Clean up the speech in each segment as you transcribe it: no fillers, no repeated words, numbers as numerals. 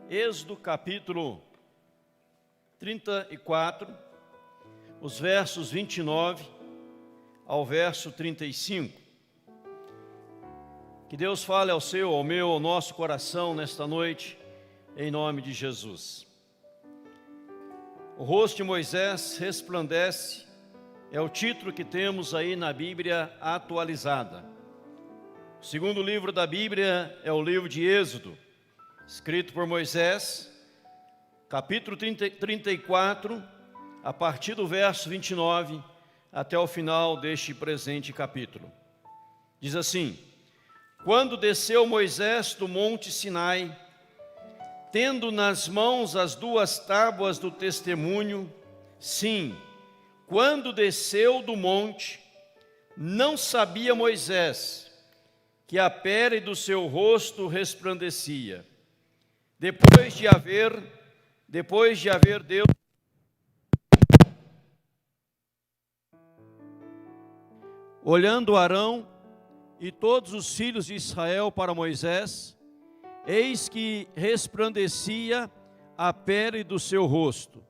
Êxodo capítulo 34, os versos 29 ao verso 35. Que Deus fale ao seu, ao meu, ao nosso coração nesta noite, em nome de Jesus. O rosto de Moisés resplandece, é o título que temos aí na Bíblia atualizada. O segundo livro da Bíblia é o livro de Êxodo, escrito por Moisés, capítulo 34, a partir do verso 29 até o final deste presente capítulo. Diz assim: Quando desceu Moisés do monte Sinai, tendo nas mãos as duas tábuas do testemunho, sim, quando desceu do monte, não sabia Moisés que a pele do seu rosto resplandecia. Depois de haver Deus olhando Arão e todos os filhos de Israel para Moisés, eis que resplandecia a pele do seu rosto,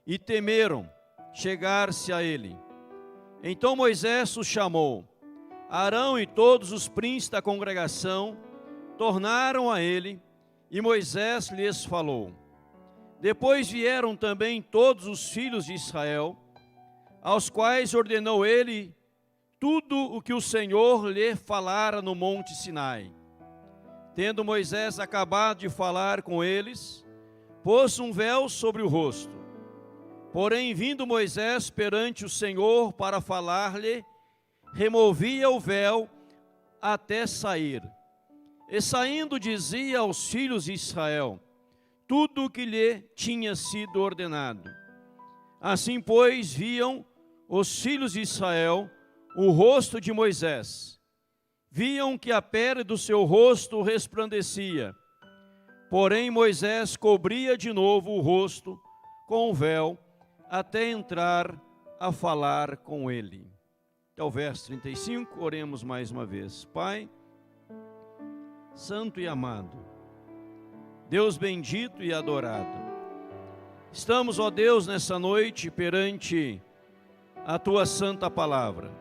e temeram chegar-se a ele. Então Moisés os chamou. Arão e todos os príncipes da congregação tornaram a ele, e Moisés lhes falou. Depois vieram também todos os filhos de Israel, aos quais ordenou ele tudo o que o Senhor lhe falara no monte Sinai. Tendo Moisés acabado de falar com eles, pôs um véu sobre o rosto. Porém, vindo Moisés perante o Senhor para falar-lhe, removia o véu até sair. E saindo dizia aos filhos de Israel tudo o que lhe tinha sido ordenado. Assim, pois, viam os filhos de Israel o rosto de Moisés. Viam que a pele do seu rosto resplandecia. Porém, Moisés cobria de novo o rosto com o véu, até entrar a falar com ele. Até o verso 35, oremos mais uma vez. Pai, santo e amado, Deus bendito e adorado, estamos, ó Deus, nessa noite perante a Tua santa palavra.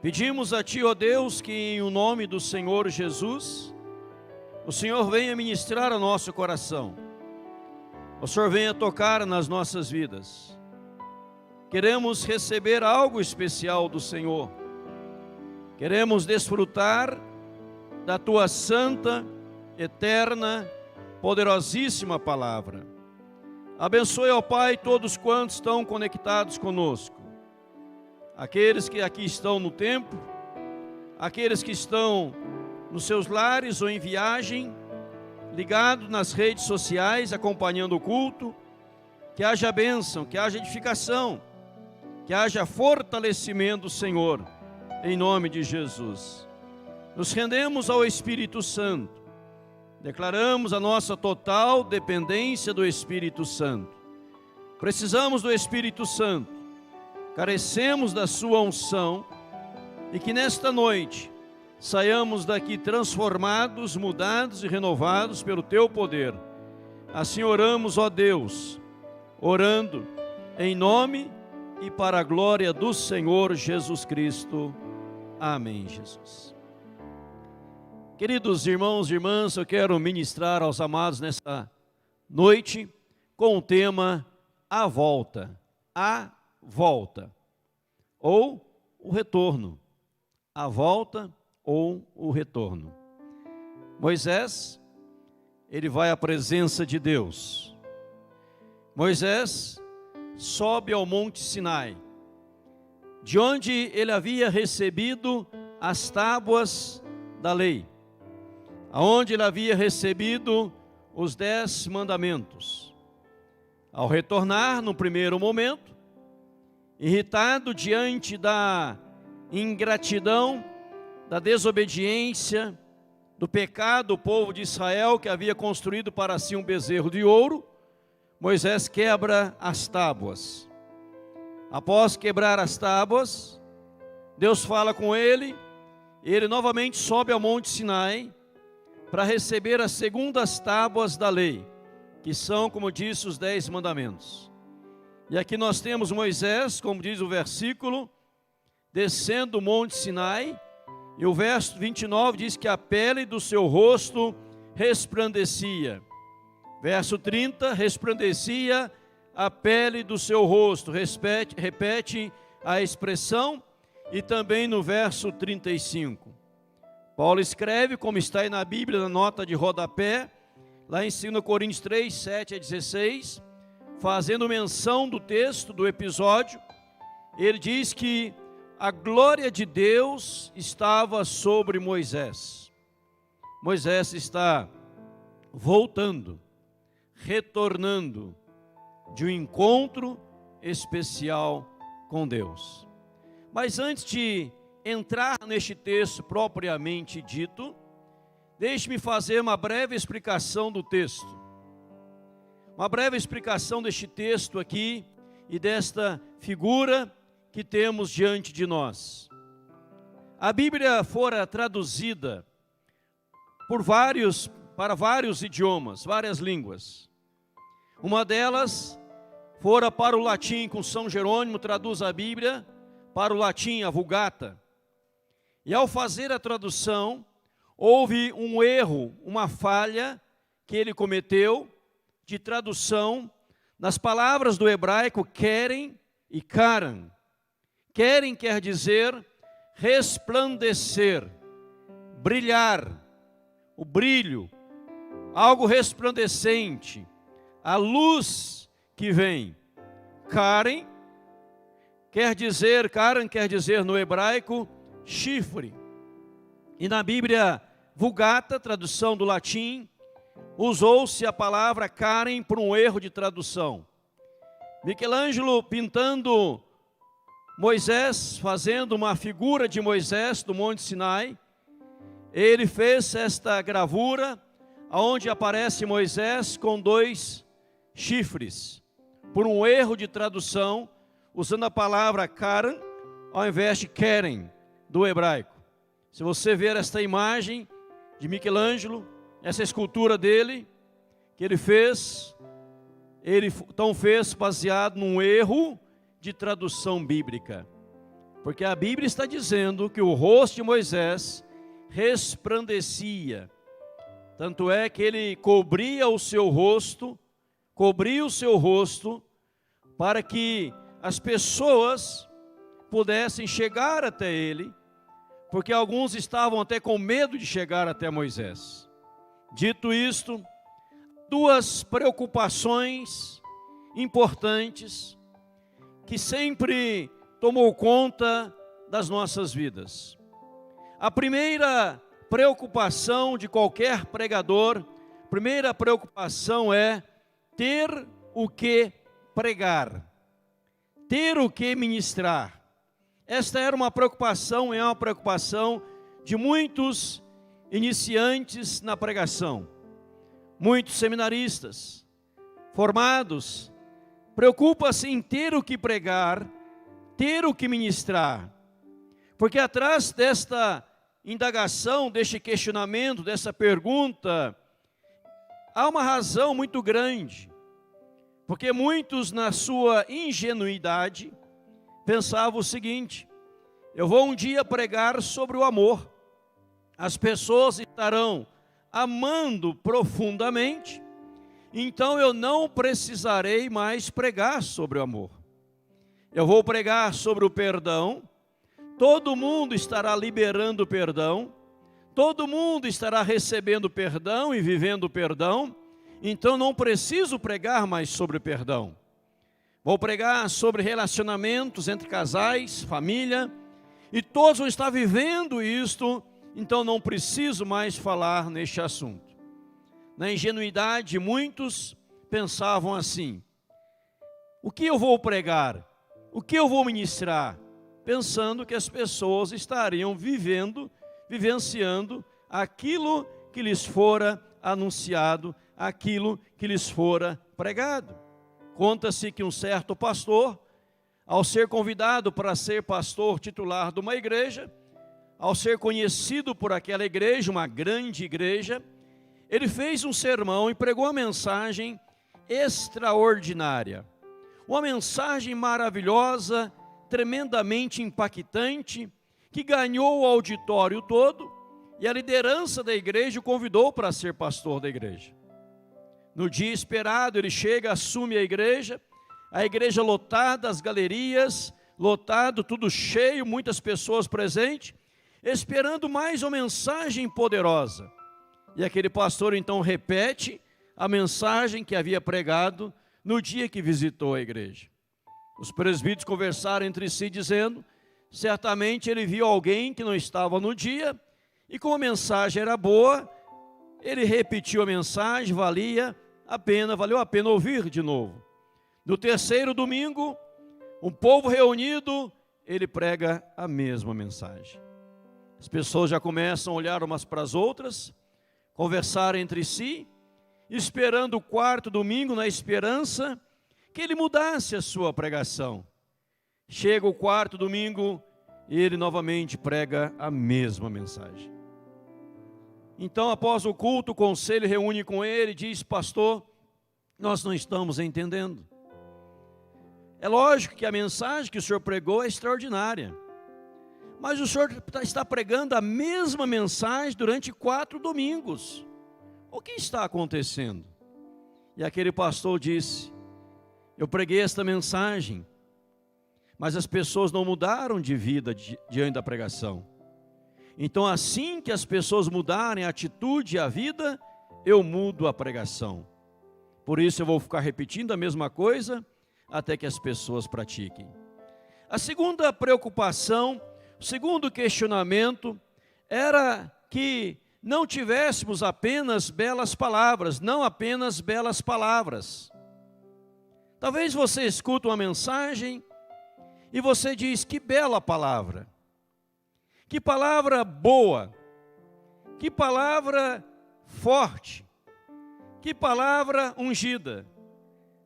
Pedimos a Ti, ó Deus, que em o nome do Senhor Jesus, o Senhor venha ministrar ao nosso coração, o Senhor venha tocar nas nossas vidas. Queremos receber algo especial do Senhor, queremos desfrutar da Tua santa, eterna, poderosíssima palavra. Abençoe, ó Pai, todos quantos estão conectados conosco, aqueles que aqui estão no templo, aqueles que estão nos seus lares ou em viagem, ligados nas redes sociais, acompanhando o culto. Que haja bênção, que haja edificação, que haja fortalecimento do Senhor, em nome de Jesus. Nos rendemos ao Espírito Santo, declaramos a nossa total dependência do Espírito Santo. Precisamos do Espírito Santo, carecemos da sua unção, e que nesta noite saiamos daqui transformados, mudados e renovados pelo Teu poder. Assim oramos, ó Deus, orando em nome e para a glória do Senhor Jesus Cristo. Amém, Jesus. Queridos irmãos e irmãs, eu quero ministrar aos amados nesta noite com o tema A Volta, ou o retorno. A volta ou o retorno. Moisés, ele vai à presença de Deus. Moisés sobe ao monte Sinai, de onde ele havia recebido as tábuas da lei, aonde ele havia recebido os 10 mandamentos. Ao retornar, no primeiro momento, irritado diante da ingratidão, da desobediência, do pecado do povo de Israel, que havia construído para si um bezerro de ouro, Moisés quebra as tábuas. Após quebrar as tábuas, Deus fala com ele, ele novamente sobe ao monte Sinai, para receber as segundas tábuas da lei, que são, como disse, os 10 mandamentos. E aqui nós temos Moisés, como diz o versículo, descendo do monte Sinai, e o verso 29 diz que a pele do seu rosto resplandecia. Verso 30, resplandecia a pele do seu rosto. Repete a expressão. E também no verso 35. Paulo escreve, como está aí na Bíblia, na nota de rodapé, lá em 2 Coríntios 3, 7 a 16, fazendo menção do texto, do episódio, ele diz que a glória de Deus estava sobre Moisés. Moisés está voltando, retornando de um encontro especial com Deus. Mas antes de entrar neste texto propriamente dito, deixe-me fazer uma breve explicação do texto. Uma breve explicação deste texto aqui e desta figura que temos diante de nós. A Bíblia fora traduzida para vários idiomas, várias línguas. Uma delas fora para o latim, com São Jerônimo traduz a Bíblia para o latim, a Vulgata. E ao fazer a tradução, houve um erro, uma falha que ele cometeu de tradução nas palavras do hebraico querem e karan. Querem quer dizer resplandecer, brilhar, o brilho, algo resplandecente, a luz que vem. Karan quer dizer no hebraico chifre. E na Bíblia Vulgata, tradução do latim, usou-se a palavra Karen por um erro de tradução. Michelangelo pintando Moisés, fazendo uma figura de Moisés do Monte Sinai, ele fez esta gravura, onde aparece Moisés com 2 chifres, por um erro de tradução, usando a palavra Karen, ao invés de Keren, do hebraico. Se você ver esta imagem de Michelangelo, essa escultura dele, que ele então fez baseado num erro de tradução bíblica. Porque a Bíblia está dizendo que o rosto de Moisés resplandecia. Tanto é que ele cobria o seu rosto para que as pessoas pudessem chegar até ele, porque alguns estavam até com medo de chegar até Moisés. Dito isto, 2 preocupações importantes que sempre tomou conta das nossas vidas. A primeira preocupação de qualquer pregador, primeira preocupação é ter o que pregar, ter o que ministrar. Esta era uma preocupação, é uma preocupação de muitos iniciantes na pregação. Muitos seminaristas formados preocupam-se em ter o que pregar, ter o que ministrar. Porque atrás desta indagação, deste questionamento, dessa pergunta, há uma razão muito grande. Porque muitos, na sua ingenuidade, pensavam o seguinte: eu vou um dia pregar sobre o amor. As pessoas estarão amando profundamente, então eu não precisarei mais pregar sobre o amor. Eu vou pregar sobre o perdão, todo mundo estará liberando o perdão, todo mundo estará recebendo perdão e vivendo o perdão, então não preciso pregar mais sobre o perdão. Vou pregar sobre relacionamentos entre casais, família, e todos vão estar vivendo isto, então não preciso mais falar neste assunto. Na ingenuidade, muitos pensavam assim: o que eu vou pregar? O que eu vou ministrar? Pensando que as pessoas estariam vivenciando aquilo que lhes fora anunciado, aquilo que lhes fora pregado. Conta-se que um certo pastor, ao ser convidado para ser pastor titular de uma igreja, ao ser conhecido por aquela igreja, uma grande igreja, ele fez um sermão e pregou uma mensagem extraordinária. Uma mensagem maravilhosa, tremendamente impactante, que ganhou o auditório todo e a liderança da igreja o convidou para ser pastor da igreja. No dia esperado, ele chega, assume a igreja lotada, as galerias, lotado, tudo cheio, muitas pessoas presentes, esperando mais uma mensagem poderosa. E aquele pastor então repete a mensagem que havia pregado no dia que visitou a igreja. Os presbíteros conversaram entre si dizendo, certamente ele viu alguém que não estava no dia, e como a mensagem era boa, ele repetiu a mensagem, valeu a pena ouvir de novo. No terceiro domingo, um povo reunido, ele prega a mesma mensagem. As pessoas já começam a olhar umas para as outras, conversar entre si, esperando o quarto domingo na esperança que ele mudasse a sua pregação. Chega o quarto domingo e ele novamente prega a mesma mensagem. Então, após o culto, o conselho reúne com ele e diz, pastor, nós não estamos entendendo. É lógico que a mensagem que o senhor pregou é extraordinária, mas o senhor está pregando a mesma mensagem durante 4 domingos. O que está acontecendo? E aquele pastor disse, eu preguei esta mensagem, mas as pessoas não mudaram de vida diante da pregação. Então, assim que as pessoas mudarem a atitude e a vida, eu mudo a pregação. Por isso eu vou ficar repetindo a mesma coisa até que as pessoas pratiquem. A segunda preocupação, o segundo questionamento era que não tivéssemos apenas belas palavras, não apenas belas palavras. Talvez você escute uma mensagem e você diz, que bela palavra, que palavra boa, que palavra forte, que palavra ungida,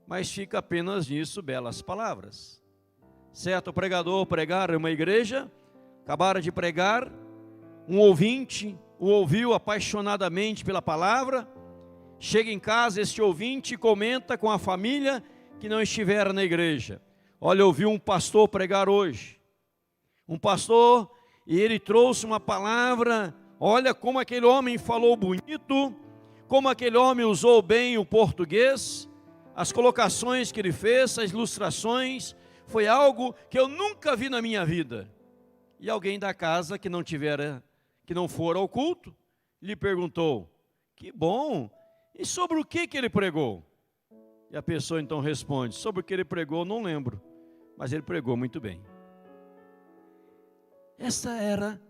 mas fica apenas nisso, belas palavras. Certo pregador pregar em uma igreja, acabaram de pregar, um ouvinte o ouviu apaixonadamente pela palavra, chega em casa, este ouvinte comenta com a família que não estivera na igreja. Olha, eu ouvi um pastor pregar hoje, um pastor, e ele trouxe uma palavra, olha como aquele homem falou bonito, como aquele homem usou bem o português, as colocações que ele fez, as ilustrações, foi algo que eu nunca vi na minha vida. E alguém da casa que não for ao culto, lhe perguntou, que bom, e sobre o que ele pregou? E a pessoa então responde, sobre o que ele pregou, não lembro, mas ele pregou muito bem. Essa era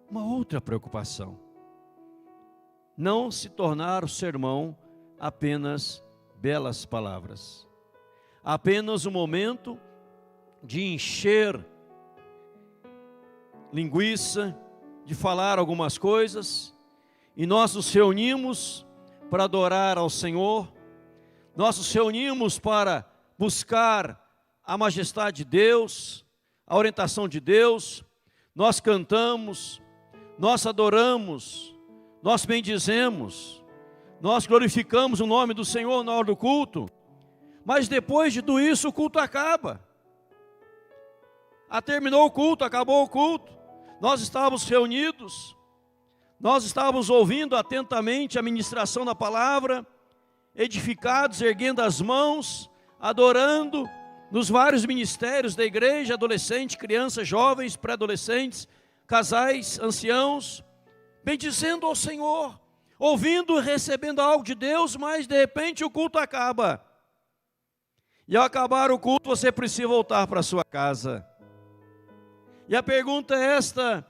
uma outra preocupação. Não se tornar o sermão apenas belas palavras. Apenas um momento de encher linguiça, de falar algumas coisas, e nós nos reunimos para adorar ao Senhor, nós nos reunimos para buscar a majestade de Deus, a orientação de Deus, nós cantamos, nós adoramos, nós bendizemos, nós glorificamos o nome do Senhor na hora do culto, mas depois de tudo isso o culto acaba. Terminou o culto, acabou o culto, nós estávamos reunidos, nós estávamos ouvindo atentamente a ministração da palavra, edificados, erguendo as mãos, adorando, nos vários ministérios da igreja, adolescentes, crianças, jovens, pré-adolescentes, casais, anciãos, bendizendo ao Senhor, ouvindo e recebendo algo de Deus, mas de repente o culto acaba. E ao acabar o culto, você precisa voltar para a sua casa. E a pergunta é esta,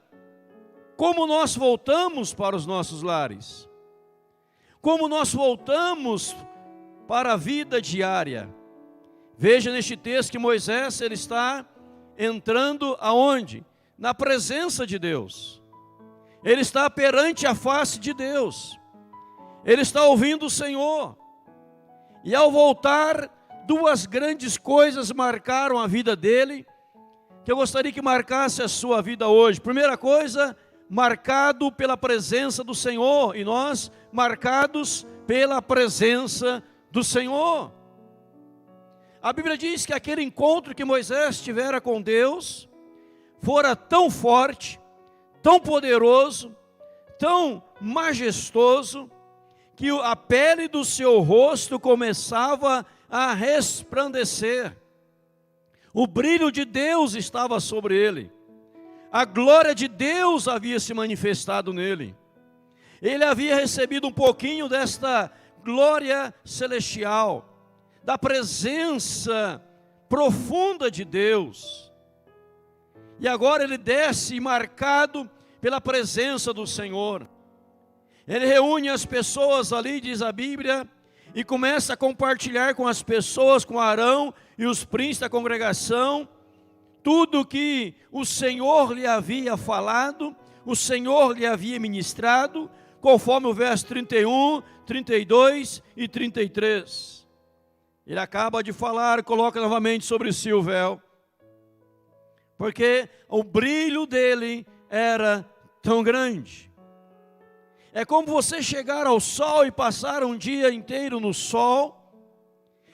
como nós voltamos para os nossos lares? Como nós voltamos para a vida diária? Veja neste texto que Moisés, ele está entrando aonde? Na presença de Deus. Ele está perante a face de Deus. Ele está ouvindo o Senhor. E ao voltar, 2 grandes coisas marcaram a vida dele, que eu gostaria que marcasse a sua vida hoje. Primeira coisa, marcado pela presença do Senhor, e nós marcados pela presença do Senhor. A Bíblia diz que aquele encontro que Moisés tivera com Deus fora tão forte, tão poderoso, tão majestoso, que a pele do seu rosto começava a resplandecer. O brilho de Deus estava sobre ele. A glória de Deus havia se manifestado nele. Ele havia recebido um pouquinho desta glória celestial, da presença profunda de Deus. E agora ele desce marcado pela presença do Senhor. Ele reúne as pessoas ali, diz a Bíblia, e começa a compartilhar com as pessoas, com Arão e os príncipes da congregação, tudo que o Senhor lhe havia falado, o Senhor lhe havia ministrado, conforme o verso 31, 32 e 33. Ele acaba de falar, coloca novamente sobre si o véu, porque o brilho dele era tão grande. É como você chegar ao sol e passar um dia inteiro no sol,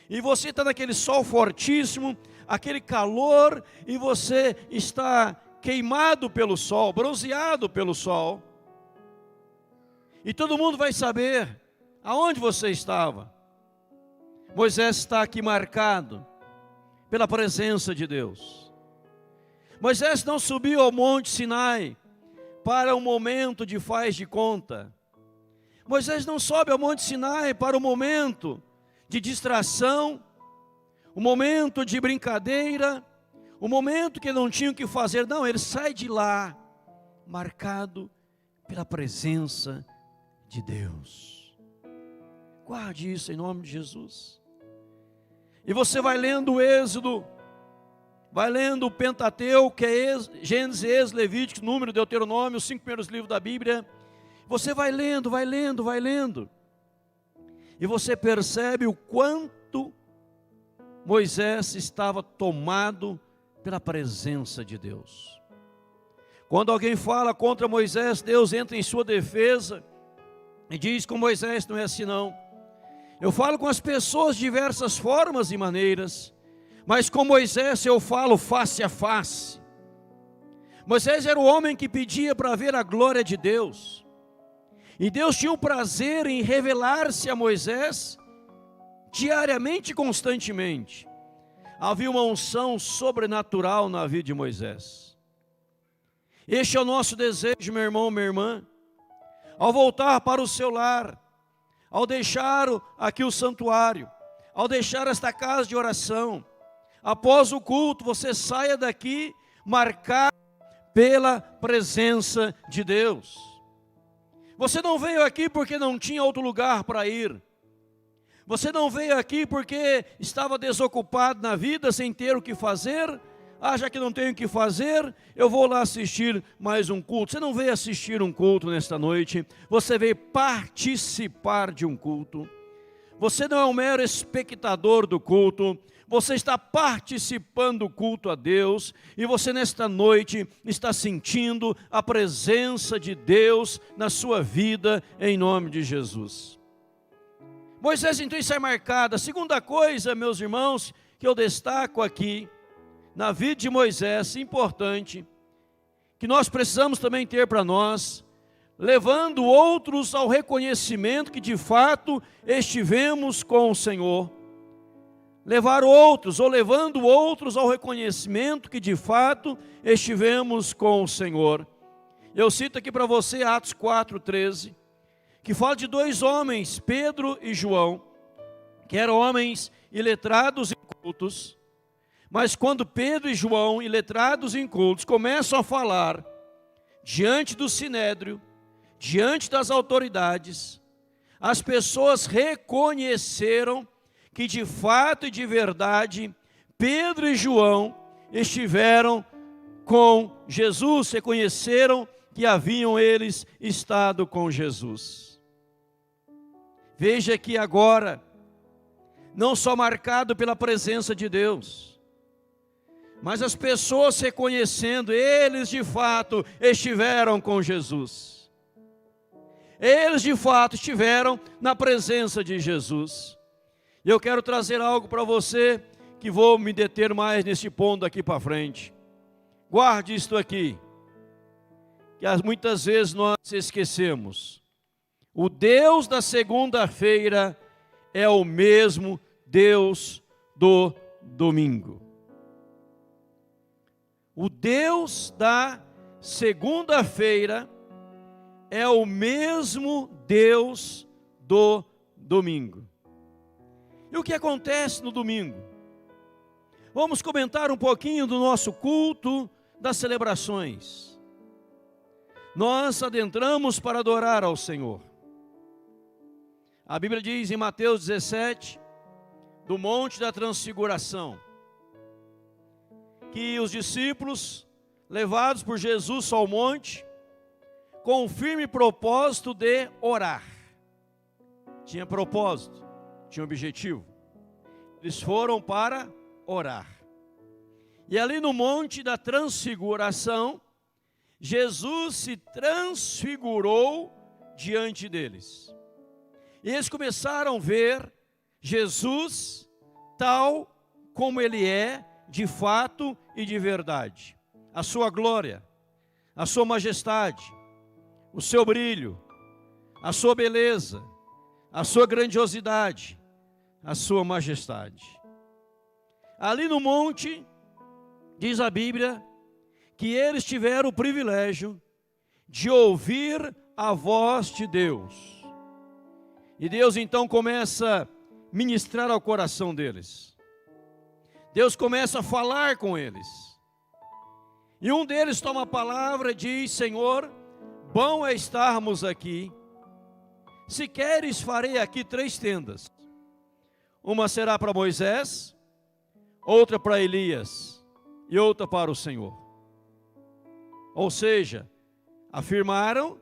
e você está naquele sol fortíssimo, aquele calor, e você está queimado pelo sol, bronzeado pelo sol, e todo mundo vai saber aonde você estava. Moisés está aqui marcado pela presença de Deus. Moisés não subiu ao Monte Sinai para um momento de faz de conta. Moisés não sobe ao Monte Sinai para um momento de distração, um momento de brincadeira, um momento que não tinha o que fazer. Não, ele sai de lá marcado pela presença de Deus. Guarde isso em nome de Jesus. E você vai lendo o Êxodo, vai lendo o Pentateuco, que é Gênesis, Êxodo, Levítico, Número, Deuteronômio, os 5 primeiros livros da Bíblia. Você vai lendo, vai lendo, vai lendo. E você percebe o quanto Moisés estava tomado pela presença de Deus. Quando alguém fala contra Moisés, Deus entra em sua defesa e diz: com Moisés não é assim não. Eu falo com as pessoas de diversas formas e maneiras, mas com Moisés eu falo face a face. Moisés era o homem que pedia para ver a glória de Deus. E Deus tinha o prazer em revelar-se a Moisés diariamente e constantemente. Havia uma unção sobrenatural na vida de Moisés. Este é o nosso desejo, meu irmão, minha irmã. Ao voltar para o seu lar, ao deixar aqui o santuário, ao deixar esta casa de oração, após o culto, você saia daqui marcado pela presença de Deus. Você não veio aqui porque não tinha outro lugar para ir. Você não veio aqui porque estava desocupado na vida, sem ter o que fazer. Já que não tenho o que fazer, eu vou lá assistir mais um culto. Você não veio assistir um culto nesta noite, você veio participar de um culto. Você não é um mero espectador do culto, você está participando do culto a Deus, e você nesta noite está sentindo a presença de Deus na sua vida, em nome de Jesus. Moisés então sai marcado. A segunda coisa, meus irmãos, que eu destaco aqui, na vida de Moisés, importante, que nós precisamos também ter para nós, levando outros ao reconhecimento que de fato estivemos com o Senhor. Levar outros, ou levando outros ao reconhecimento que de fato estivemos com o Senhor. Eu cito aqui para você Atos 4:13, que fala de 2 homens, Pedro e João, que eram homens iletrados e incultos, mas quando Pedro e João, iletrados e incultos, começam a falar diante do sinédrio, diante das autoridades, as pessoas reconheceram que de fato e de verdade, Pedro e João estiveram com Jesus, reconheceram que haviam eles estado com Jesus. Veja que agora, não só marcado pela presença de Deus, mas as pessoas reconhecendo, eles de fato estiveram com Jesus. Eles de fato estiveram na presença de Jesus. E eu quero trazer algo para você, que vou me deter mais nesse ponto daqui para frente. Guarde isto aqui, que muitas vezes nós esquecemos. O Deus da segunda-feira é o mesmo Deus do domingo. O Deus da segunda-feira é o mesmo Deus do domingo. E o que acontece no domingo? Vamos comentar um pouquinho do nosso culto, das celebrações. Nós adentramos para adorar ao Senhor. A Bíblia diz em Mateus 17, do Monte da Transfiguração, que os discípulos, levados por Jesus ao monte, com o firme propósito de orar. Tinha propósito, tinha objetivo. Eles foram para orar. E ali no Monte da Transfiguração, Jesus se transfigurou diante deles. E eles começaram a ver Jesus tal como Ele é, de fato e de verdade. A sua glória, a sua majestade, o seu brilho, a sua beleza, a sua grandiosidade, a sua majestade. Ali no monte, diz a Bíblia, que eles tiveram o privilégio de ouvir a voz de Deus. E Deus então começa a ministrar ao coração deles. Deus começa a falar com eles. E um deles toma a palavra e diz: Senhor, bom é estarmos aqui. Se queres, farei aqui 3 tendas. Uma será para Moisés, outra para Elias e outra para o Senhor. Ou seja, afirmaram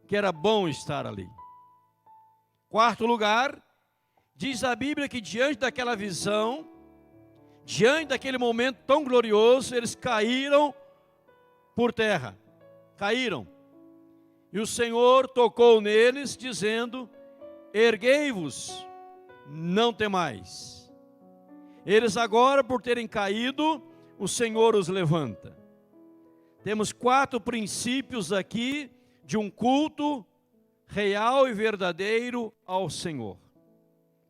que era bom estar ali. Quarto lugar, diz a Bíblia que diante daquela visão, diante daquele momento tão glorioso, eles caíram por terra. Caíram. E o Senhor tocou neles, dizendo: erguei-vos, não temais. Eles agora, por terem caído, o Senhor os levanta. Temos 4 princípios aqui de um culto real e verdadeiro ao Senhor.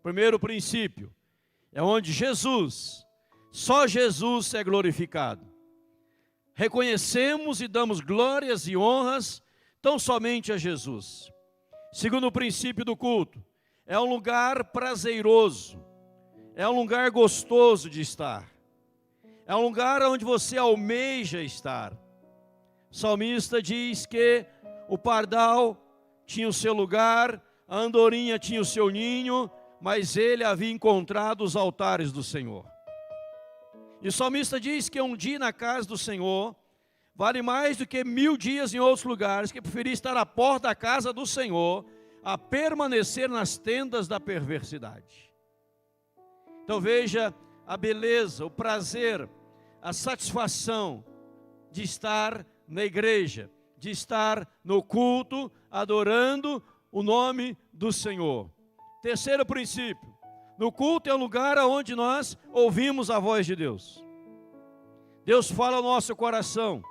Primeiro princípio é onde Jesus, só Jesus é glorificado. Reconhecemos e damos glórias e honras tão somente a Jesus. Segundo princípio do culto, é um lugar prazeroso, é um lugar gostoso de estar, é um lugar onde você almeja estar. O salmista diz que o pardal tinha o seu lugar, a andorinha tinha o seu ninho, mas ele havia encontrado os altares do Senhor. E o salmista diz que um dia na casa do Senhor vale mais do que 1000 dias em outros lugares, que preferia estar à porta da casa do Senhor a permanecer nas tendas da perversidade. Então veja a beleza, o prazer, a satisfação de estar na igreja, de estar no culto, adorando o nome do Senhor. Terceiro princípio, no culto é o lugar onde nós ouvimos a voz de Deus. Deus fala ao nosso coração.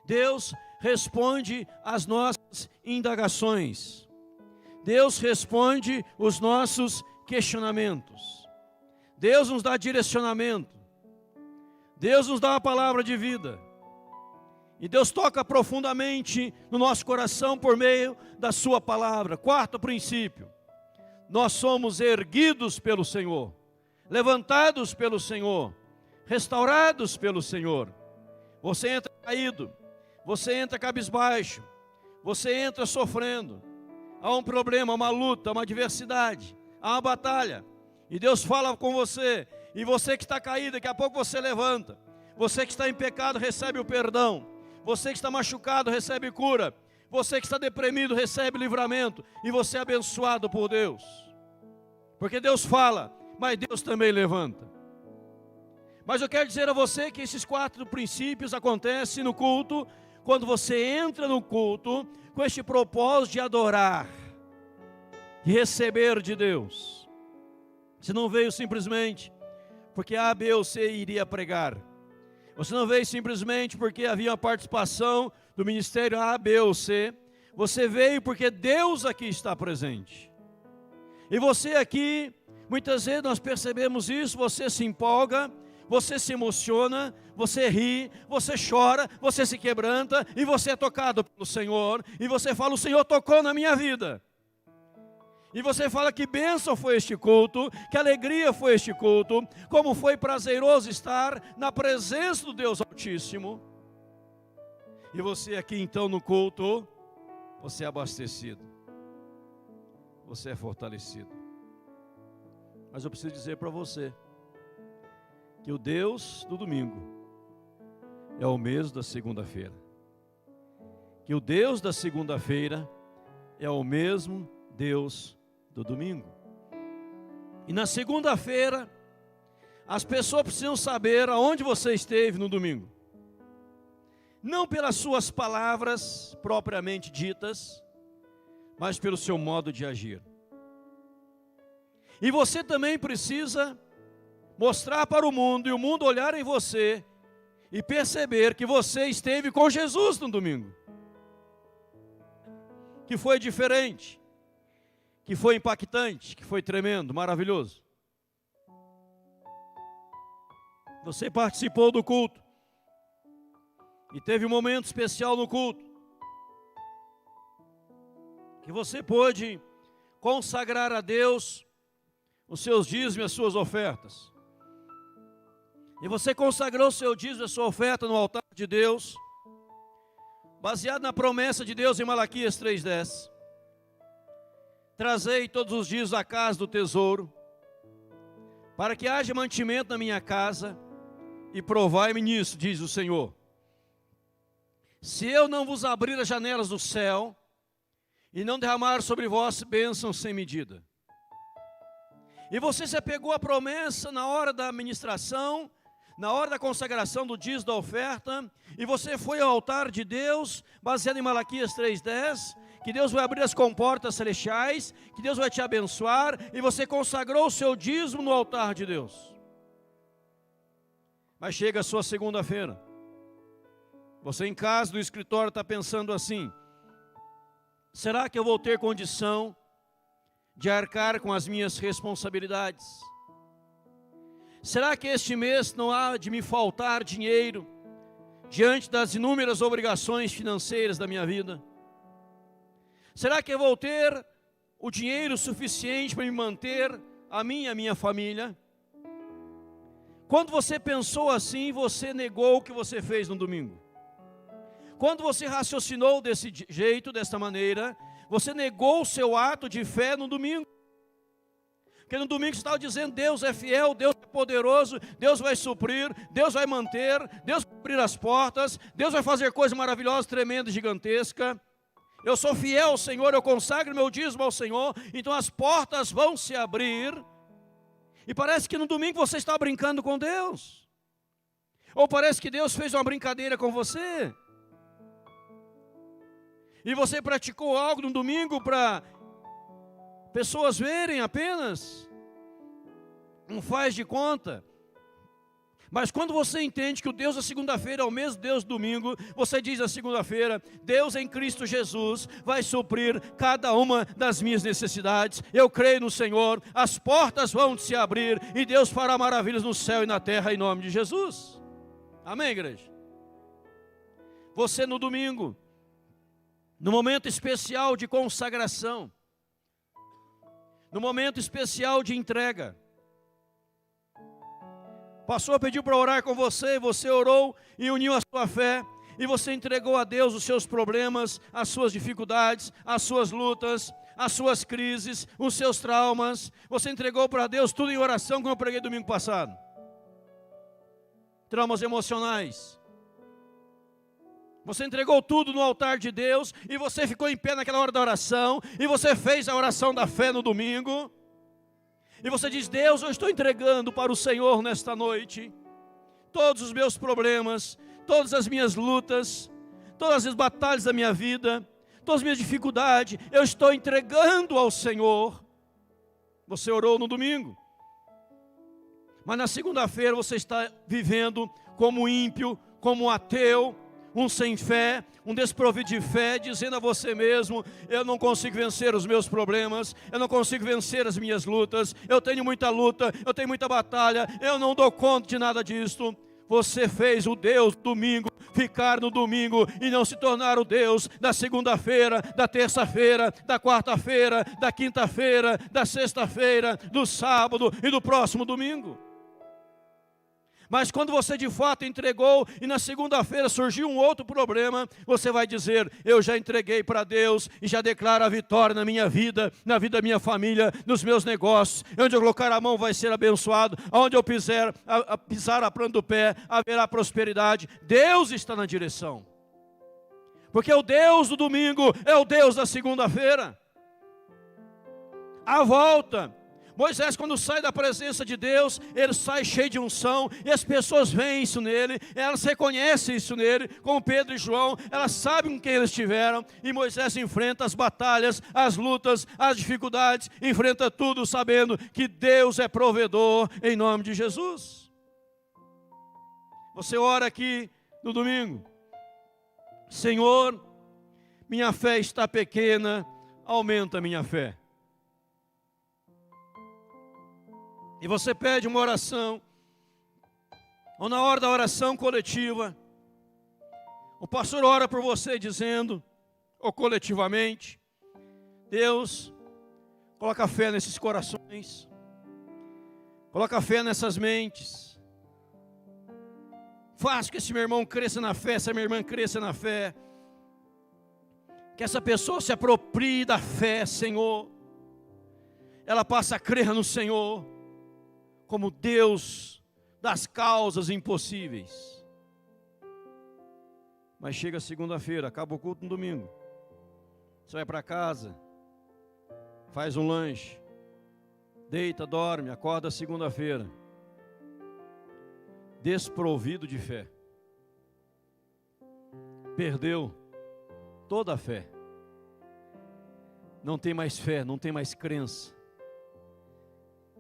Deus responde às nossas indagações. Deus responde os nossos questionamentos. Deus nos dá direcionamento. Deus nos dá uma palavra de vida. E Deus toca profundamente no nosso coração por meio da sua palavra. Quarto princípio, nós somos erguidos pelo Senhor, levantados pelo Senhor, restaurados pelo Senhor. Você entra caído, você entra cabisbaixo, você entra sofrendo. Há um problema, uma luta, uma adversidade, há uma batalha. E Deus fala com você, e você que está caído, daqui a pouco você levanta. Você que está em pecado recebe o perdão. Você que está machucado recebe cura. Você que está deprimido recebe livramento. E você é abençoado por Deus. Porque Deus fala, mas Deus também levanta. Mas eu quero dizer a você que esses 4 princípios acontecem no culto, quando você entra no culto com este propósito de adorar e receber de Deus. Você não veio simplesmente porque A, B ou C iria pregar. Você não veio simplesmente porque havia uma participação do ministério A, B ou C. Você veio porque Deus aqui está presente. E você aqui, muitas vezes nós percebemos isso, você se empolga, você se emociona, você ri, você chora, você se quebranta e você é tocado pelo Senhor. E você fala, o Senhor tocou na minha vida. E você fala que bênção foi este culto, que alegria foi este culto, como foi prazeroso estar na presença do Deus Altíssimo. E você aqui então no culto, você é abastecido, você é fortalecido. Mas eu preciso dizer para você, que o Deus do domingo é o mesmo da segunda-feira. Que o Deus da segunda-feira é o mesmo Deus do domingo. E na segunda-feira, as pessoas precisam saber aonde você esteve no domingo. Não pelas suas palavras propriamente ditas, mas pelo seu modo de agir. E você também precisa mostrar para o mundo, e o mundo olhar em você e perceber que você esteve com Jesus no domingo. Que foi diferente, que foi impactante, que foi tremendo, maravilhoso. Você participou do culto e teve um momento especial no culto, que você pôde consagrar a Deus os seus dízimos e as suas ofertas. E você consagrou o seu dízimo e a sua oferta no altar de Deus, baseado na promessa de Deus em Malaquias 3:10. Trazei todos os dias à casa do tesouro, para que haja mantimento na minha casa, e provai-me nisso, diz o Senhor. Se eu não vos abrir as janelas do céu, e não derramar sobre vós bênçãos sem medida. E você se apegou à promessa na hora da ministração, na hora da consagração do dízimo da oferta, e você foi ao altar de Deus, baseado em Malaquias 3:10, que Deus vai abrir as comportas celestiais, que Deus vai te abençoar, e você consagrou o seu dízimo no altar de Deus. Mas chega a sua segunda-feira, você em casa, no escritório, está pensando assim: será que eu vou ter condição de arcar com as minhas responsabilidades? Será que este mês não há de me faltar dinheiro diante das inúmeras obrigações financeiras da minha vida? Será que eu vou ter o dinheiro suficiente para me manter a mim e a minha família? Quando você pensou assim, você negou o que você fez no domingo. Quando você raciocinou desse jeito, dessa maneira, você negou o seu ato de fé no domingo. Porque no domingo você estava dizendo: Deus é fiel, Deus é poderoso, Deus vai suprir, Deus vai manter, Deus vai abrir as portas, Deus vai fazer coisas maravilhosas, tremendas, gigantescas. Eu sou fiel ao Senhor, eu consagro meu dízimo ao Senhor, então as portas vão se abrir. E parece que no domingo você está brincando com Deus. Ou parece que Deus fez uma brincadeira com você. E você praticou algo no domingo para pessoas verem apenas, não faz de conta. Mas quando você entende que o Deus da segunda-feira é o mesmo Deus do domingo, você diz na segunda-feira: Deus em Cristo Jesus vai suprir cada uma das minhas necessidades. Eu creio no Senhor, as portas vão se abrir e Deus fará maravilhas no céu e na terra em nome de Jesus. Amém, igreja? Você no domingo, no momento especial de consagração, no momento especial de entrega, o pastor pediu para orar com você, você orou e uniu a sua fé, e você entregou a Deus os seus problemas, as suas dificuldades, as suas lutas, as suas crises, os seus traumas. Você entregou para Deus tudo em oração, como eu preguei domingo passado. Traumas emocionais. Você entregou tudo no altar de Deus, e você ficou em pé naquela hora da oração, e você fez a oração da fé no domingo, e você diz: Deus, eu estou entregando para o Senhor nesta noite todos os meus problemas, todas as minhas lutas, todas as batalhas da minha vida, todas as minhas dificuldades, eu estou entregando ao Senhor. Você orou no domingo, mas na segunda-feira você está vivendo como ímpio, como ateu, um sem fé, um desprovido de fé, dizendo a você mesmo: eu não consigo vencer os meus problemas, eu não consigo vencer as minhas lutas, eu tenho muita luta, eu tenho muita batalha, eu não dou conta de nada disso. Você fez o Deus do domingo ficar no domingo e não se tornar o Deus da segunda-feira, da terça-feira, da quarta-feira, da quinta-feira, da sexta-feira, do sábado e do próximo domingo. Mas quando você de fato entregou e na segunda-feira surgiu um outro problema, você vai dizer: eu já entreguei para Deus e já declaro a vitória na minha vida, na vida da minha família, nos meus negócios. Onde eu colocar a mão vai ser abençoado, onde eu pisar a planta do pé haverá prosperidade. Deus está na direção, porque o Deus do domingo é o Deus da segunda-feira. A volta. Moisés, quando sai da presença de Deus, ele sai cheio de unção, e as pessoas veem isso nele, elas reconhecem isso nele, como Pedro e João, elas sabem com quem eles estiveram, e Moisés enfrenta as batalhas, as lutas, as dificuldades, enfrenta tudo sabendo que Deus é provedor, em nome de Jesus. Você ora aqui no domingo: Senhor, minha fé está pequena, aumenta a minha fé. E você pede uma oração, ou na hora da oração coletiva, o pastor ora por você dizendo, ou coletivamente: Deus, coloca fé nesses corações, coloca fé nessas mentes, faz que esse meu irmão cresça na fé, essa minha irmã cresça na fé, que essa pessoa se aproprie da fé, Senhor, ela passa a crer no Senhor, como Deus das causas impossíveis. Mas chega segunda-feira, acaba o culto no domingo, você vai para casa, faz um lanche, deita, dorme, acorda segunda-feira, desprovido de fé, perdeu toda a fé, não tem mais fé, não tem mais crença,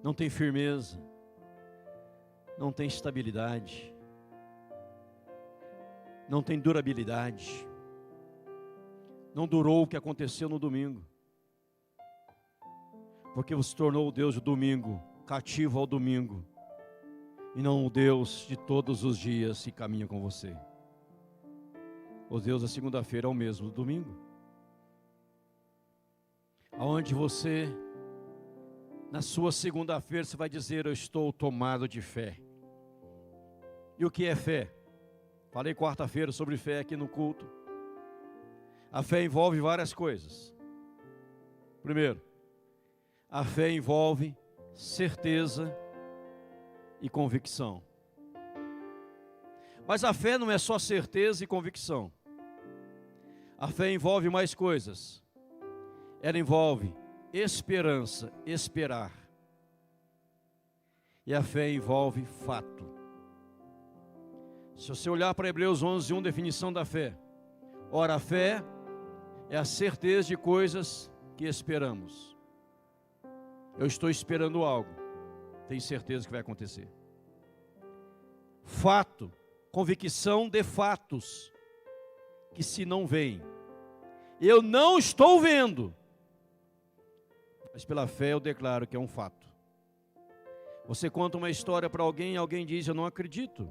não tem firmeza, não tem estabilidade, não tem durabilidade, não durou o que aconteceu no domingo, porque você tornou o Deus do domingo cativo ao domingo, e não o Deus de todos os dias que caminha com você. O Deus da segunda-feira é o mesmo do domingo, aonde você, na sua segunda-feira, você vai dizer: eu estou tomado de fé. E o que é fé? Falei quarta-feira sobre fé aqui no culto. A fé envolve várias coisas. Primeiro, a fé envolve certeza e convicção. Mas a fé não é só certeza e convicção. A fé envolve mais coisas. Ela envolve esperança, esperar. E a fé envolve fato. Se você olhar para Hebreus 11:1, definição da fé. Ora, a fé é a certeza de coisas que esperamos. Eu estou esperando algo, tenho certeza que vai acontecer. Fato, convicção de fatos, que se não veem. Eu não estou vendo, mas pela fé eu declaro que é um fato. Você conta uma história para alguém, alguém diz: eu não acredito.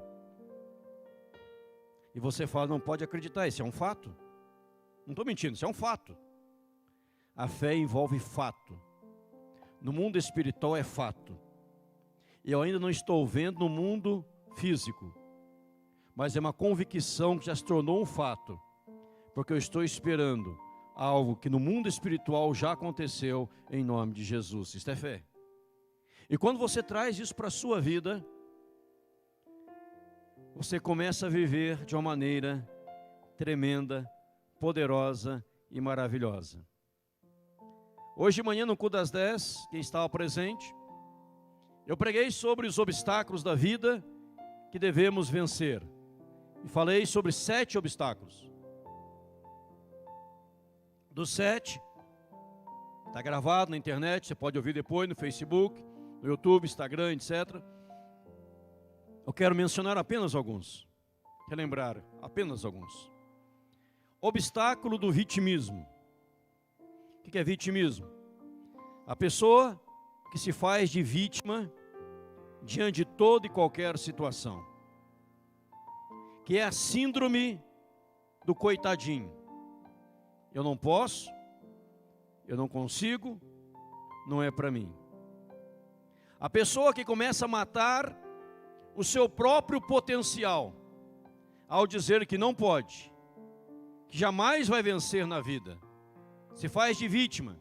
E você fala: não pode acreditar, isso é um fato. Não estou mentindo, isso é um fato. A fé envolve fato. No mundo espiritual é fato. E eu ainda não estou vendo no mundo físico, mas é uma convicção que já se tornou um fato, porque eu estou esperando algo que no mundo espiritual já aconteceu, em nome de Jesus. Isto é fé. E quando você traz isso para a sua vida, você começa a viver de uma maneira tremenda, poderosa e maravilhosa. Hoje de manhã, no culto das 10, quem estava presente, eu preguei sobre os obstáculos da vida que devemos vencer. E falei sobre 7 obstáculos. Dos 7, está gravado na internet, você pode ouvir depois no Facebook, no YouTube, Instagram, etc. Eu quero mencionar apenas alguns. Relembrar apenas alguns. Obstáculo do vitimismo. O que é vitimismo? A pessoa que se faz de vítima diante de toda e qualquer situação. Que é a síndrome do coitadinho. Eu não posso, eu não consigo, não é para mim. A pessoa que começa a matar o seu próprio potencial, ao dizer que não pode, que jamais vai vencer na vida, se faz de vítima,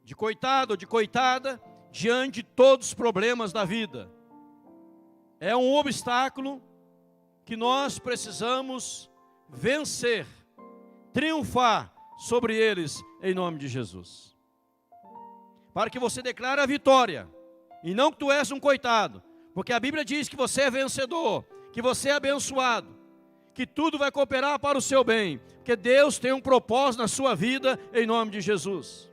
de coitado ou de coitada, diante de todos os problemas da vida. É um obstáculo que nós precisamos vencer, triunfar sobre eles, em nome de Jesus. Para que você declare a vitória, e não que tu és um coitado, porque a Bíblia diz que você é vencedor, que você é abençoado, que tudo vai cooperar para o seu bem, porque Deus tem um propósito na sua vida, em nome de Jesus.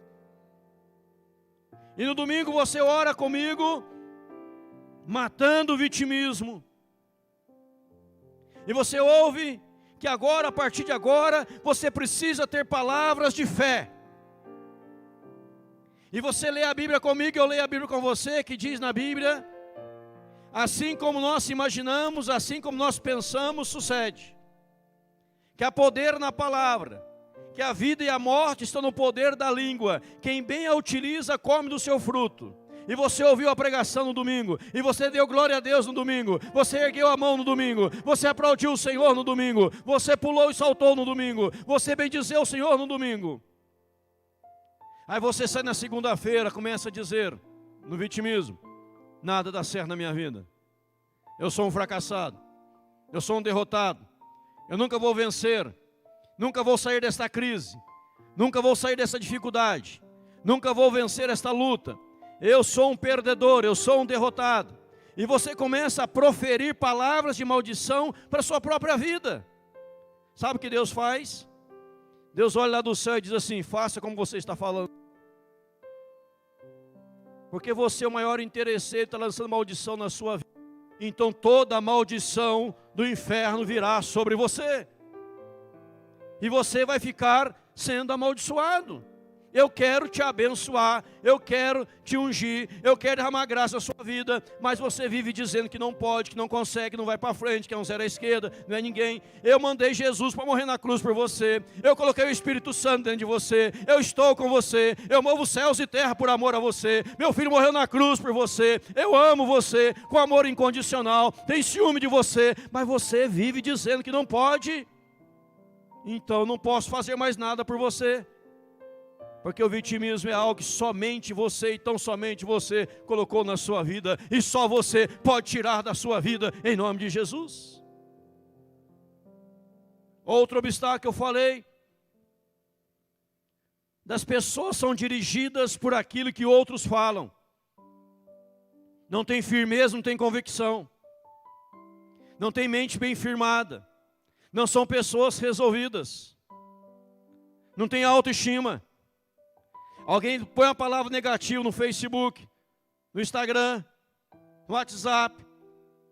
E no domingo você ora comigo, matando o vitimismo. E você ouve que agora, a partir de agora, você precisa ter palavras de fé. E você lê a Bíblia comigo, eu leio a Bíblia com você, que diz na Bíblia: assim como nós imaginamos, assim como nós pensamos, sucede. Que há poder na palavra, que a vida e a morte estão no poder da língua. Quem bem a utiliza, come do seu fruto. E você ouviu a pregação no domingo, e você deu glória a Deus no domingo, você ergueu a mão no domingo, você aplaudiu o Senhor no domingo, você pulou e saltou no domingo, você bendizeu o Senhor no domingo. Aí você sai na segunda-feira, começa a dizer, no vitimismo: nada dá certo na minha vida, eu sou um fracassado, eu sou um derrotado, eu nunca vou vencer, nunca vou sair desta crise, nunca vou sair dessa dificuldade, nunca vou vencer esta luta, eu sou um perdedor, eu sou um derrotado. E você começa a proferir palavras de maldição para a sua própria vida. Sabe o que Deus faz? Deus olha lá do céu e diz assim: faça como você está falando. Porque você é o maior interesseiro, está lançando maldição na sua vida. Então toda a maldição do inferno virá sobre você. E você vai ficar sendo amaldiçoado. Eu quero te abençoar, eu quero te ungir, eu quero derramar graça na sua vida, mas você vive dizendo que não pode, que não consegue, não vai para frente, que é um zero à esquerda, não é ninguém. Eu mandei Jesus para morrer na cruz por você, eu coloquei o Espírito Santo dentro de você, eu estou com você, eu movo céus e terra por amor a você, meu filho morreu na cruz por você, eu amo você com amor incondicional, tem ciúme de você, mas você vive dizendo que não pode. Então não posso fazer mais nada por você. Porque o vitimismo é algo que somente você, e tão somente você colocou na sua vida, e só você pode tirar da sua vida, em nome de Jesus. Outro obstáculo que eu falei, das pessoas são dirigidas por aquilo que outros falam. Não tem firmeza, não tem convicção, não tem mente bem firmada, não são pessoas resolvidas, não tem autoestima. Alguém põe uma palavra negativa no Facebook, no Instagram, no WhatsApp,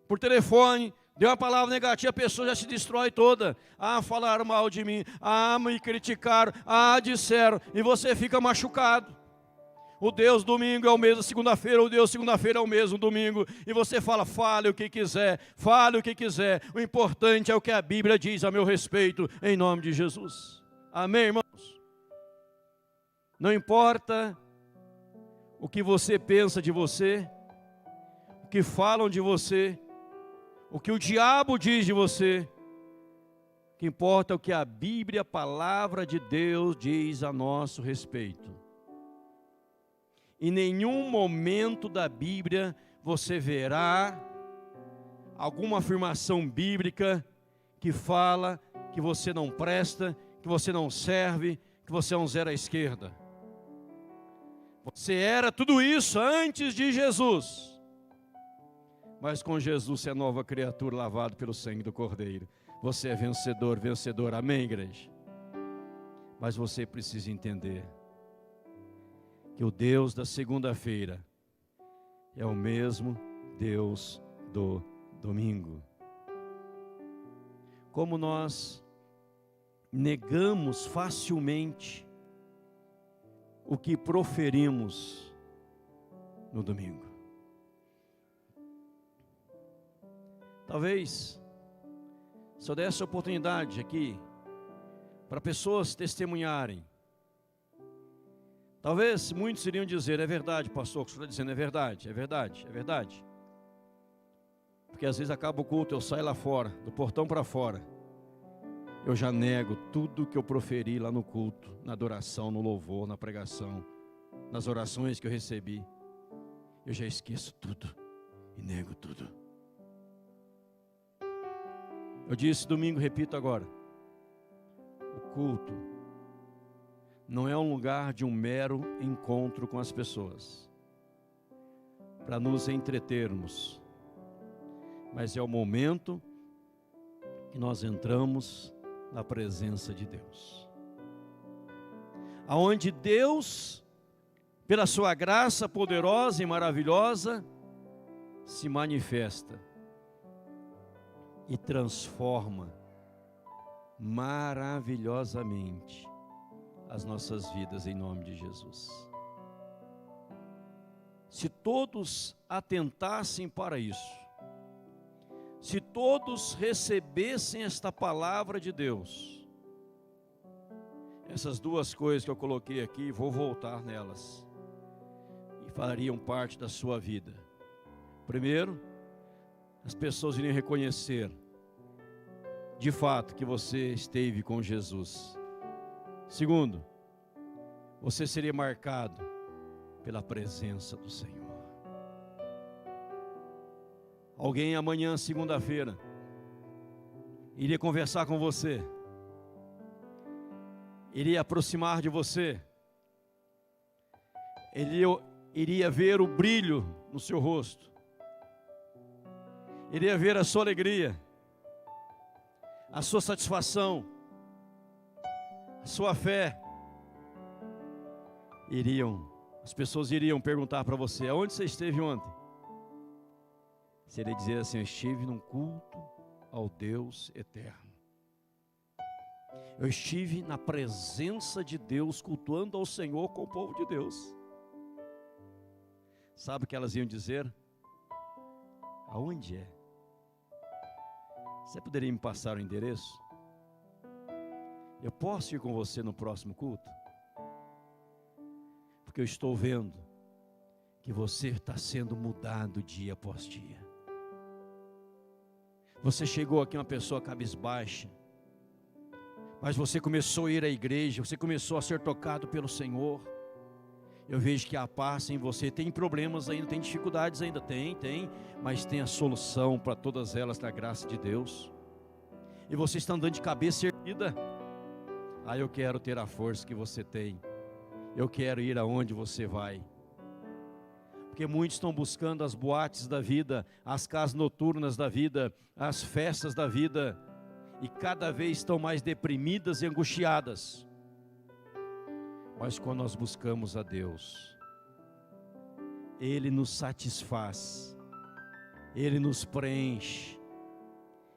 por telefone, deu uma palavra negativa, a pessoa já se destrói toda. Ah, falaram mal de mim, ah, me criticaram, ah, disseram, e você fica machucado. O Deus domingo é o mesmo segunda-feira, o Deus segunda-feira é o mesmo domingo, e você fala: fale o que quiser, fale o que quiser, o importante é o que a Bíblia diz a meu respeito, em nome de Jesus. Amém, irmãos? Não importa o que você pensa de você, o que falam de você, o que o diabo diz de você, o que importa é o que a Bíblia, a palavra de Deus, diz a nosso respeito. Em nenhum momento da Bíblia você verá alguma afirmação bíblica que fala que você não presta, que você não serve, que você é um zero à esquerda. Você era tudo isso antes de Jesus. Mas com Jesus você é nova criatura, lavado pelo sangue do Cordeiro. Você é vencedor, vencedor. Amém, igreja? Mas você precisa entender que o Deus da segunda-feira é o mesmo Deus do domingo. Como nós negamos facilmente o que proferimos no domingo. Talvez, se eu desse a oportunidade aqui para pessoas testemunharem, talvez muitos iriam dizer: é verdade, pastor, o que você está dizendo é verdade, é verdade, é verdade. Porque às vezes acaba o culto, eu saio lá fora, do portão para fora, eu já nego tudo que eu proferi lá no culto, na adoração, no louvor, na pregação, nas orações que eu recebi. Eu já esqueço tudo e nego tudo. Eu disse domingo, repito agora: o culto não é um lugar de um mero encontro com as pessoas, para nos entretermos, mas é o momento que nós entramos na presença de Deus, aonde Deus, pela sua graça poderosa e maravilhosa, se manifesta e transforma maravilhosamente as nossas vidas, em nome de Jesus. Se todos atentassem para isso, se todos recebessem esta palavra de Deus, essas duas coisas que eu coloquei aqui, vou voltar nelas, e fariam parte da sua vida. Primeiro, as pessoas iriam reconhecer de fato que você esteve com Jesus. Segundo, você seria marcado pela presença do Senhor. Alguém amanhã, segunda-feira, iria conversar com você, iria aproximar de você, ele iria ver o brilho no seu rosto, iria ver a sua alegria, a sua satisfação, a sua fé. As pessoas iriam perguntar para você: aonde você esteve ontem? Você iria dizer assim: eu estive num culto ao Deus eterno. Eu estive na presença de Deus, cultuando ao Senhor com o povo de Deus. Sabe o que elas iam dizer? Aonde é? Você poderia me passar o endereço? Eu posso ir com você no próximo culto? Porque eu estou vendo que você está sendo mudado dia após dia. Você chegou aqui uma pessoa cabisbaixa, mas você começou a ir à igreja, você começou a ser tocado pelo Senhor. Eu vejo que há paz em você. Tem problemas ainda, tem dificuldades ainda, tem, mas tem a solução para todas elas na graça de Deus. E você está andando de cabeça erguida. Eu quero ter a força que você tem. Eu quero ir aonde você vai. Porque muitos estão buscando as boates da vida, as casas noturnas da vida, as festas da vida, e cada vez estão mais deprimidas e angustiadas. Mas quando nós buscamos a Deus, Ele nos satisfaz, Ele nos preenche,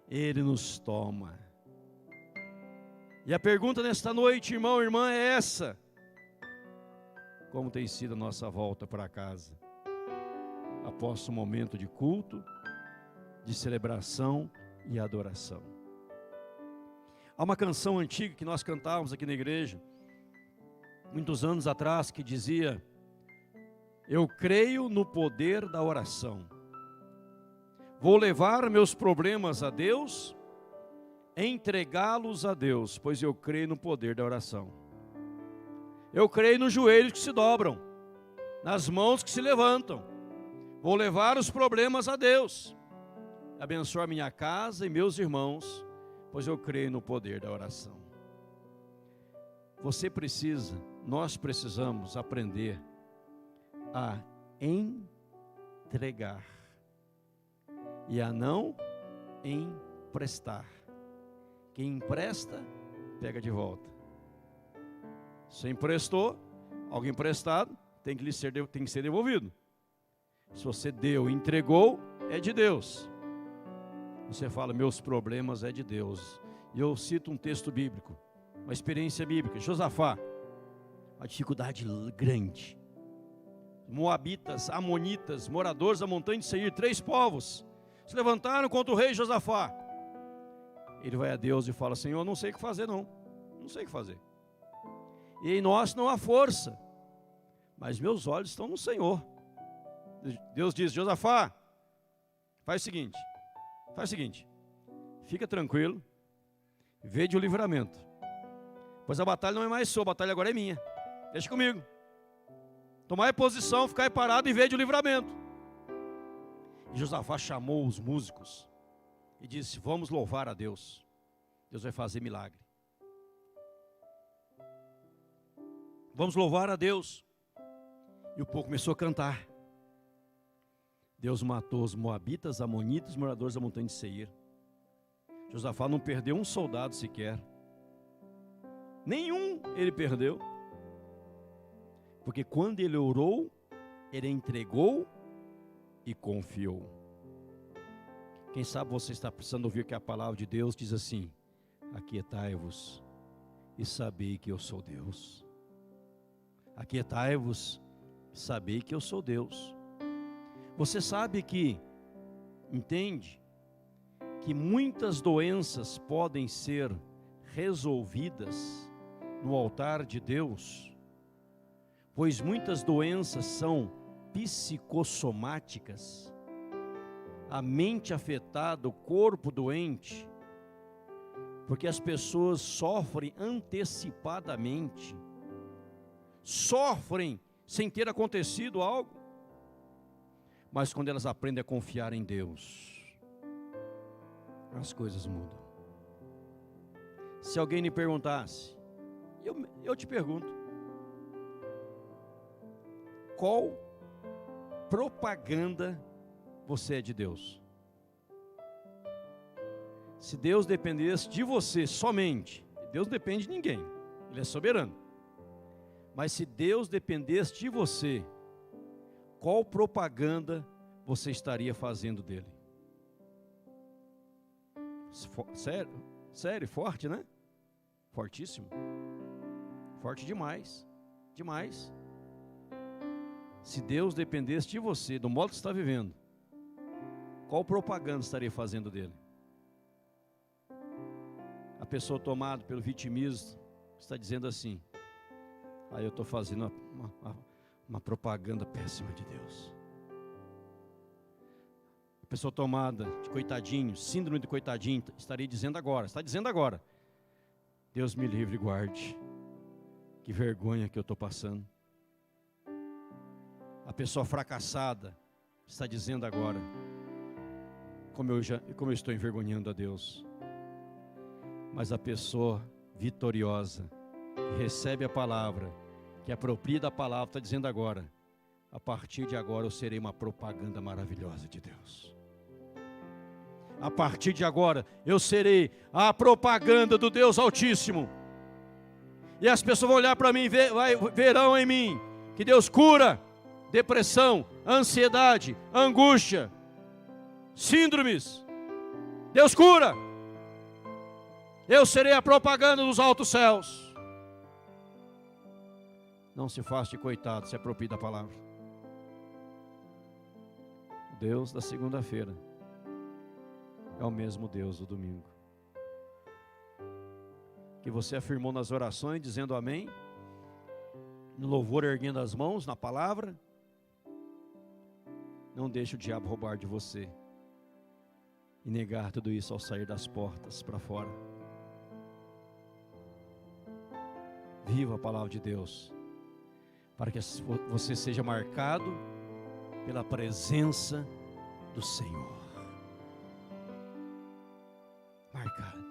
Ele nos toma. E a pergunta nesta noite, irmão, irmã, é essa: como tem sido a nossa volta para casa? Após um momento de culto, de celebração e adoração. Há uma canção antiga que nós cantávamos aqui na igreja, muitos anos atrás, que dizia: eu creio no poder da oração. Vou levar meus problemas a Deus, entregá-los a Deus, pois eu creio no poder da oração. Eu creio nos joelhos que se dobram, nas mãos que se levantam. Vou levar os problemas a Deus, abençoar minha casa e meus irmãos, pois eu creio no poder da oração. Nós precisamos aprender a entregar e a não emprestar. Quem empresta, pega de volta. Você emprestou, algo emprestado, tem que ser devolvido. Se você deu, entregou, é de Deus. Você fala, meus problemas é de Deus. E eu cito um texto bíblico, uma experiência bíblica. Josafá, uma dificuldade grande. Moabitas, amonitas, moradores da montanha de Seir, 3 povos, se levantaram contra o rei Josafá. Ele vai a Deus e fala, Senhor, não sei o que fazer não sei o que fazer. E em nós não há força, mas meus olhos estão no Senhor. Deus diz, Josafá, faz o seguinte, fica tranquilo, vede o livramento, pois a batalha não é mais sua, a batalha agora é minha, deixa comigo. Tomar posição, ficar parado e vede o livramento. E Josafá chamou os músicos e disse, vamos louvar a Deus, Deus vai fazer milagre. Vamos louvar a Deus. E o povo começou a cantar. Deus matou os moabitas, amonitas, moradores da montanha de Seir. Josafá não perdeu um soldado sequer. Nenhum ele perdeu. Porque quando ele orou, ele entregou e confiou. Quem sabe você está precisando ouvir que a palavra de Deus diz assim, aquietai-vos e sabei que eu sou Deus. Aquietai-vos e sabei que eu sou Deus. Você sabe que, entende, que muitas doenças podem ser resolvidas no altar de Deus, pois muitas doenças são psicossomáticas, a mente afetada, o corpo doente, porque as pessoas sofrem antecipadamente, sofrem sem ter acontecido algo, mas quando elas aprendem a confiar em Deus, as coisas mudam. Se alguém me perguntasse, eu te pergunto, qual propaganda você é de Deus? Se Deus dependesse de você somente, Deus não depende de ninguém, Ele é soberano. Mas se Deus dependesse de você, qual propaganda você estaria fazendo dele? Sério, forte, né? Fortíssimo. Forte demais, demais. Se Deus dependesse de você, do modo que você está vivendo, qual propaganda estaria fazendo dele? A pessoa tomada pelo vitimismo está dizendo assim, aí eu estou fazendo uma propaganda péssima de Deus. A pessoa tomada de coitadinho, síndrome de coitadinho, estaria dizendo agora, está dizendo agora, Deus me livre e guarde, que vergonha que eu estou passando. A pessoa fracassada está dizendo agora, como eu estou envergonhando a Deus. Mas a pessoa vitoriosa, que recebe a palavra, que apropria da palavra, está dizendo agora, a partir de agora eu serei uma propaganda maravilhosa de Deus. A partir de agora eu serei a propaganda do Deus Altíssimo. E as pessoas vão olhar para mim e verão em mim que Deus cura depressão, ansiedade, angústia, síndromes. Deus cura. Eu serei a propaganda dos altos céus. Não se faça de coitado, se aproprie da palavra. O Deus da segunda-feira é o mesmo Deus do domingo. Que você afirmou nas orações, dizendo amém, no louvor erguendo as mãos, na palavra. Não deixe o diabo roubar de você e negar tudo isso ao sair das portas para fora. Viva a palavra de Deus, para que você seja marcado pela presença do Senhor. Marcado.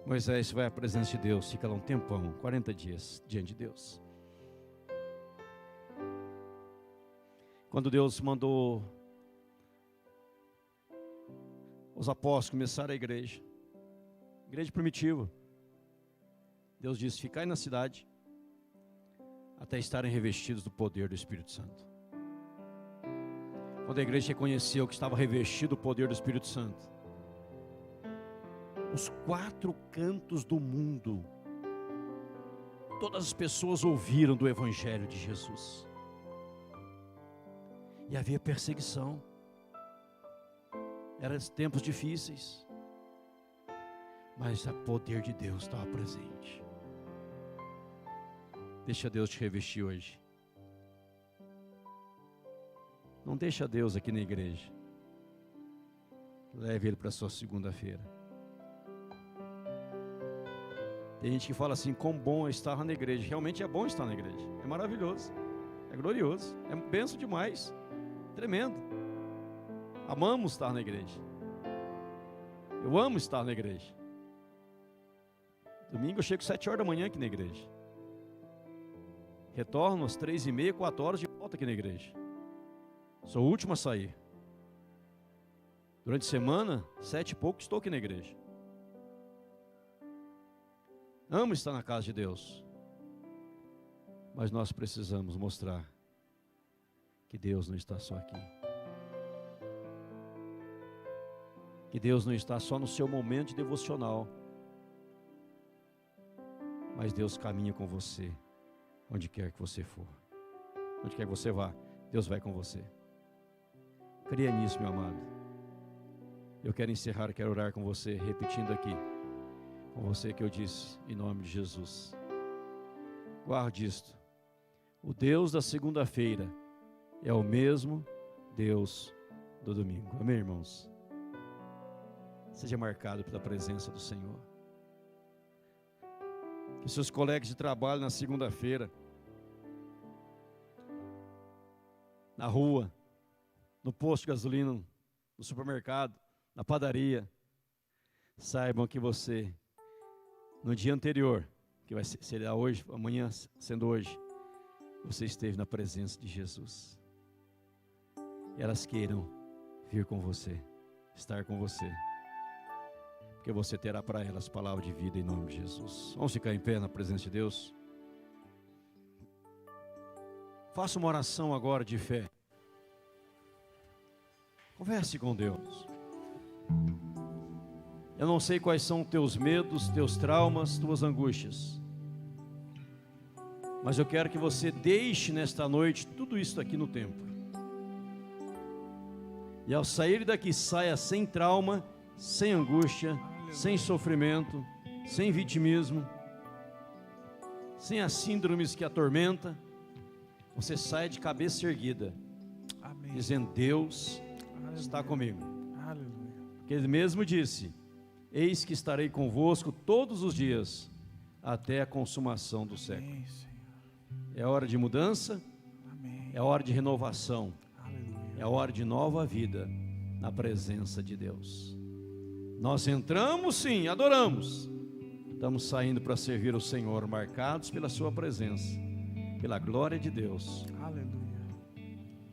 Moisés vai à presença de Deus, fica lá um tempão, 40 dias diante de Deus. Quando Deus mandou os apóstolos começaram a igreja primitiva. Deus disse: ficai na cidade até estarem revestidos do poder do Espírito Santo. Quando a igreja reconheceu que estava revestido do poder do Espírito Santo, os 4 cantos do mundo, todas as pessoas ouviram do Evangelho de Jesus. E havia perseguição. Eram tempos difíceis, mas o poder de Deus estava presente. Deixa Deus te revestir hoje. Não deixa Deus aqui na igreja. Leve Ele para a sua segunda-feira. Tem gente que fala assim: quão bom é estar na igreja. Realmente é bom estar na igreja. É maravilhoso. É glorioso. É benção demais. Tremendo. Amamos estar na igreja. Eu amo estar na igreja. Domingo eu chego 7 horas da manhã aqui na igreja. Retorno às 3h30, 4 horas de volta aqui na igreja. Sou o último a sair. Durante a semana, 7 e pouco, estou aqui na igreja. Amo estar na casa de Deus. Mas nós precisamos mostrar que Deus não está só aqui. Que Deus não está só no seu momento de devocional. Mas Deus caminha com você, onde quer que você for. Onde quer que você vá, Deus vai com você. Creia nisso, meu amado. Eu quero encerrar, quero orar com você, repetindo aqui, com você que eu disse, em nome de Jesus. Guarde isto. O Deus da segunda-feira é o mesmo Deus do domingo. Amém, irmãos? Seja marcado pela presença do Senhor. Que seus colegas de trabalho na segunda-feira, na rua, no posto de gasolina, no supermercado, na padaria, saibam que você, no dia anterior, que vai ser hoje, amanhã sendo hoje, você esteve na presença de Jesus. E elas queiram vir com você, estar com você, porque você terá para elas palavra de vida em nome de Jesus. Vamos ficar em pé na presença de Deus. Faça uma oração agora de fé. Converse com Deus. Eu não sei quais são teus medos, teus traumas, tuas angústias, mas eu quero que você deixe nesta noite tudo isso aqui no templo. E ao sair daqui, saia sem trauma, sem angústia, sem sofrimento, sem vitimismo, sem as síndromes que atormenta. Você sai de cabeça erguida, amém, dizendo: Deus, aleluia, está comigo. Aleluia. Porque Ele mesmo disse: eis que estarei convosco todos os dias, até a consumação do século. Amém, é hora de mudança, amém, é hora de renovação, aleluia, é hora de nova vida na presença de Deus. Nós entramos, sim, adoramos, estamos saindo para servir o Senhor, marcados pela sua presença, pela glória de Deus. Aleluia.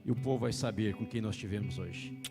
E o povo vai saber com quem nós tivemos hoje.